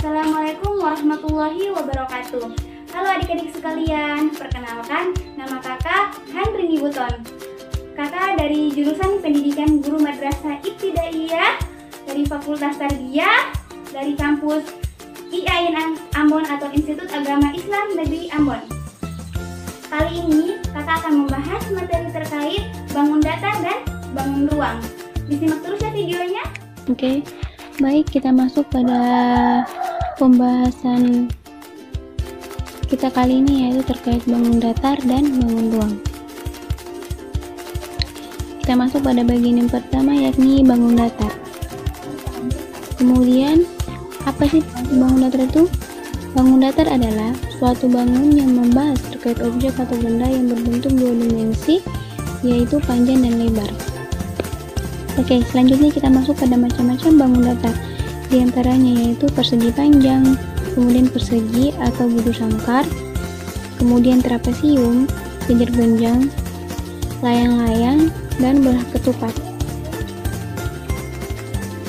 Assalamualaikum warahmatullahi wabarakatuh. Halo adik-adik sekalian, perkenalkan nama kakak Handrini Buton. Kakak dari jurusan Pendidikan Guru Madrasah Ibtidaiyah dari Fakultas Tarbiyah dari kampus IAIN Ambon atau Institut Agama Islam Negeri Ambon. Kali ini kakak akan membahas materi terkait bangun data dan bangun ruang. Disimak terus ya videonya. Oke, baik, kita masuk pada pembahasan kita kali ini, yaitu terkait bangun datar dan bangun ruang. Kita masuk pada bagian yang pertama, yakni bangun datar. Kemudian, apa sih bangun datar itu? Bangun datar adalah suatu bangun yang membahas terkait objek atau benda yang berbentuk dua dimensi, yaitu panjang dan lebar. Oke, selanjutnya kita masuk pada macam-macam bangun datar. Di antaranya yaitu persegi panjang, kemudian persegi atau budur sangkar, kemudian trapesium, jajar genjang, layang-layang, dan belah ketupat.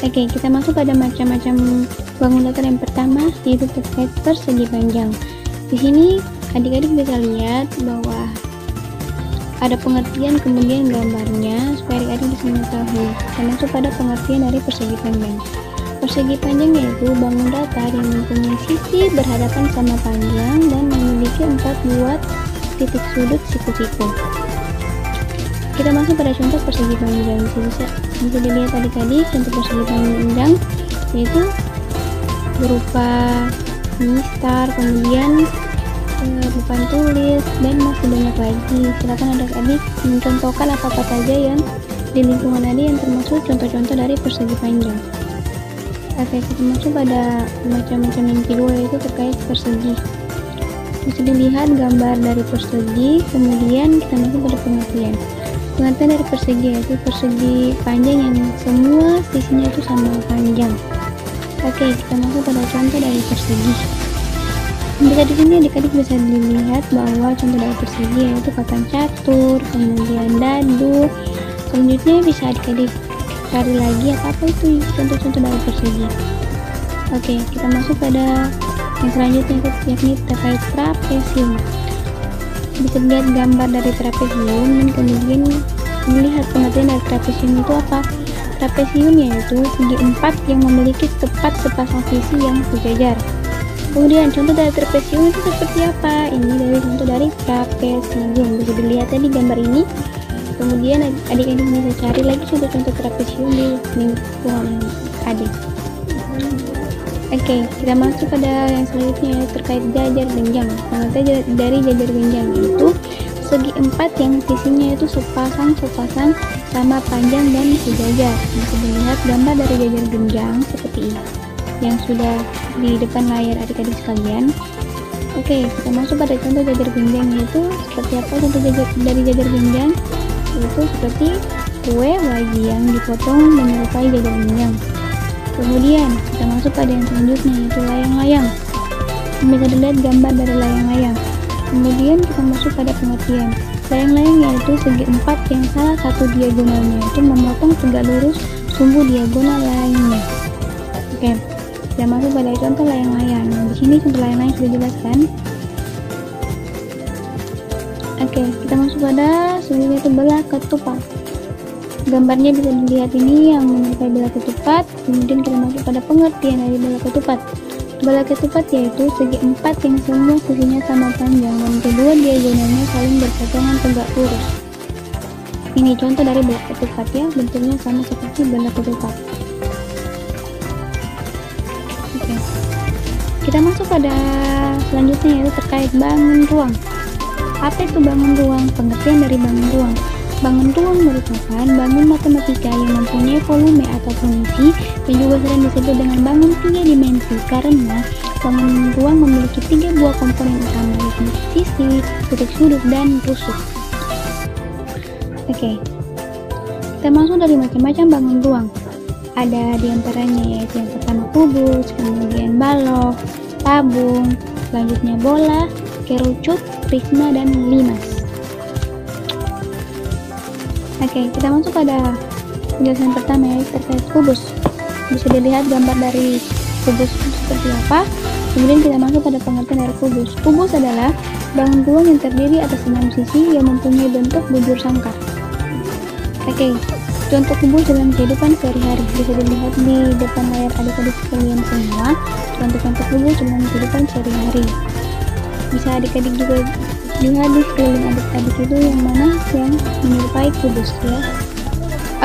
Oke, kita masuk pada macam-macam bangun datar yang pertama, yaitu terkait persegi panjang. Di sini adik-adik bisa lihat bahwa ada pengertian kemudian gambarnya supaya adik-adik bisa mengetahui. Kita masuk pada pengertian dari persegi panjang. Persegi panjang yaitu bangun datar yang mempunyai sisi berhadapan sama panjang dan memiliki 4 buah titik sudut siku-siku. Kita masuk pada contoh persegi panjang. Bisa dilihat adik-adik contoh persegi panjang yaitu berupa mistar, kemudian papan tulis, dan masih banyak lagi. Silakan adik-adik mencontohkan apa-apa saja yang di lingkungan adik yang termasuk contoh-contoh dari persegi panjang. Oke, kita masuk pada macam-macam yang kedua, yaitu terkait persegi. Bisa dilihat gambar dari persegi, kemudian kita masuk pada pengertian. Pengertian dari persegi yaitu persegi panjang yang semua sisinya itu sama panjang. Oke, kita masuk pada contoh dari persegi. Jika di sini adik-adik bisa dilihat bahwa contoh dari persegi yaitu papan catur, kemudian dadu. Selanjutnya bisa adik-adik cari lagi apa itu contoh-contoh dari persegi. Oke, kita masuk pada yang selanjutnya, yakni terkait trapesium. Bisa dilihat gambar dari trapesium dan kemudian melihat pengertian dari trapesium itu apa. Trapesium yaitu segi 4 yang memiliki tepat sepasang sisi yang sejajar. Kemudian contoh dari trapesium itu seperti apa? Ini dari contoh dari trapesium. Bisa dilihat tadi gambar ini. Kemudian adik-adik bisa cari lagi contoh-contoh trapesium di lingkungan adik. Oke, kita masuk pada yang selanjutnya terkait jajar genjang. Pengertian dari jajar genjang itu segi 4 yang sisinya itu sepasang sama panjang dan sejajar. Bisa dilihat gambar dari jajar genjang seperti ini yang sudah di depan layar adik-adik sekalian. Oke, kita masuk pada contoh jajar genjang, yaitu seperti apa contoh dari jajar genjang? Itu seperti kue wajib yang dipotong menyerupai jajar genjang. Kemudian kita masuk pada yang selanjutnya, yaitu layang-layang. Bisa dilihat gambar dari layang-layang. Kemudian kita masuk pada pengertian. Layang-layang yaitu segi 4 yang salah satu diagonalnya itu memotong tegak lurus sumbu diagonal lainnya. Oke, kita masuk pada contoh layang-layang. Di sini contoh layang-layang sudah dijelaskan. Oke, kita masuk pada selanjutnya itu belah ketupat. Gambarnya bisa dilihat ini yang menyerupai belah ketupat. Kemudian kita masuk pada pengertian dari belah ketupat. Belah ketupat yaitu segi 4 yang semua sisinya sama panjang dan kedua diagonalnya saling berpotongan tegak lurus. Ini contoh dari belah ketupat ya, bentuknya sama seperti belah ketupat. Oke. Kita masuk pada selanjutnya, yaitu terkait bangun ruang. Apa itu bangun ruang? Pengertian dari bangun ruang. Bangun ruang merupakan bangun matematika yang mempunyai volume atau fungsi yang juga sering disebut dengan bangun 3 dimensi karena bangun ruang memiliki 3 buah komponen utama, yaitu sisi, titik sudut, dan rusuk. Oke, kita masuk dari macam-macam bangun ruang. Ada diantaranya yaitu yang pertama kubus, kemudian balok, tabung, selanjutnya bola, kerucut, prisma, dan limas. Oke, kita masuk pada penjelasan pertama yaitu terkait kubus. Bisa dilihat gambar dari kubus seperti apa. Kemudian kita masuk pada pengertian dari kubus. Kubus adalah bangun ruang yang terdiri atas 6 sisi yang mempunyai bentuk bujur sangkar. Oke, contoh kubus dalam kehidupan sehari-hari bisa dilihat di depan layar adik-adik sekalian semua. Contoh-contoh kubus dalam kehidupan sehari-hari. Bisa adik-adik juga lihat di sekeliling adik-adik itu yang mana yang menyerupai kubus ya.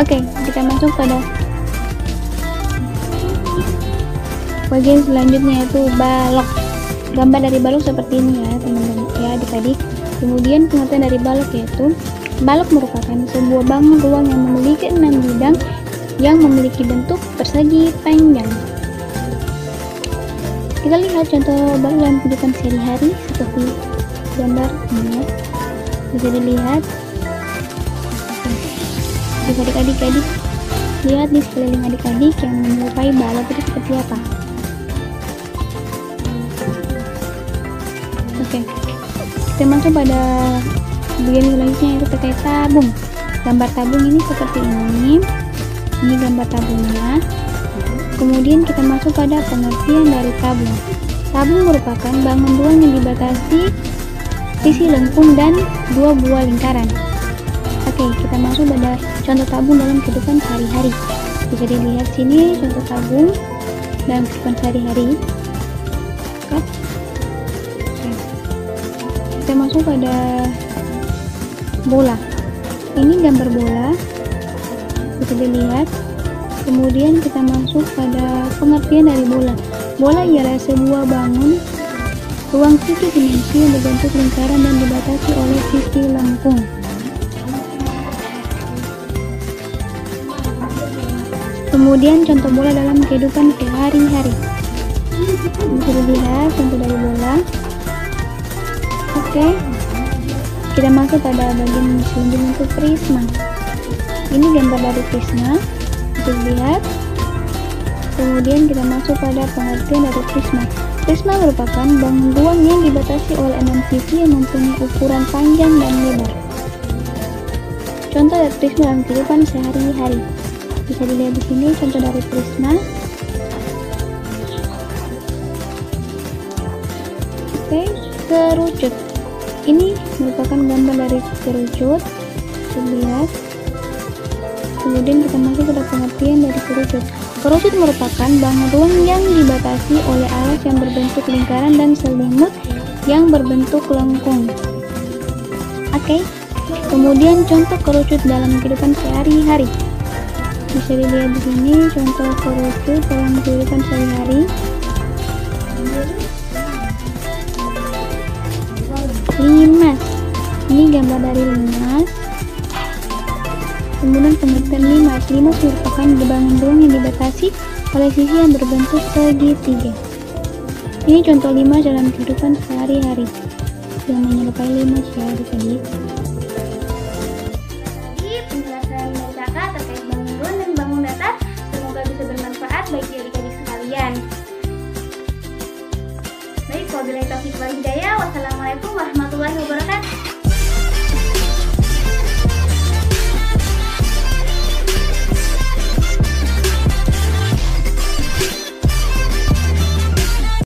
Oke, kita masuk pada bagian selanjutnya yaitu balok. Gambar dari balok seperti ini ya teman-teman ya adik-adik. Kemudian pengertian dari balok yaitu balok merupakan sebuah bangun ruang yang memiliki 6 bidang yang memiliki bentuk persegi panjang. Kita lihat contoh balok dalam kehidupan sehari-hari seperti gambar ini ya. Bisa dilihat, bisa adik-adik lihat di sekeliling adik-adik yang menyerupai balok itu seperti apa. Oke, kita masuk pada bagian selanjutnya yaitu terkait tabung. Gambar tabung ini seperti ini gambar tabungnya. Kemudian kita masuk pada pengertian dari tabung. Tabung merupakan bangun ruang yang dibatasi sisi lengkung dan 2 buah lingkaran. Oke, kita masuk pada contoh tabung dalam kehidupan sehari-hari. Bisa dilihat sini contoh tabung dalam kehidupan sehari-hari. Kita masuk pada bola. Ini gambar bola, bisa dilihat. Kemudian kita masuk pada pengertian dari bola. Bola ialah sebuah bangun ruang sisi dimensi yang berbentuk lingkaran dan dibatasi oleh sisi lengkung. Kemudian contoh bola dalam kehidupan sehari-hari. Bisa dilihat contoh dari bola. Oke, kita masuk pada bagian selanjutnya itu prisma. Ini gambar dari prisma, bisa dilihat. Kemudian kita masuk pada pengertian dari prisma. Prisma merupakan bangun ruang yang dibatasi oleh 6 sisi yang mempunyai ukuran panjang dan lebar. Contoh dari prisma dalam kehidupan sehari-hari. Bisa dilihat di sini contoh dari prisma. Oke, kerucut. Ini merupakan gambar dari kerucut. Bisa dilihat. Kemudian kita masuk pada pengertian dari kerucut. Kerucut merupakan bangun ruang yang dibatasi oleh alas yang berbentuk lingkaran dan selimut yang berbentuk lengkung. Oke. Kemudian contoh kerucut dalam kehidupan sehari-hari. Bisa dilihat di sini contoh kerucut dalam kehidupan sehari-hari. Limas. Ini gambar dari limas. Kemudian pengertian limas. Limas merupakan bangun ruang yang dibatasi oleh sisi yang berbentuk segitiga. Ini contoh limas dalam kehidupan sehari-hari yang menyerupai limas ya adik-adik. Penjelasan dari kakak terkait bangun ruang dan bangun datar semoga bisa bermanfaat bagi adik-adik sekalian. Baik, wabillahi taufiq wal hidayah. Wassalamualaikum warahmatullahi wabarakatuh.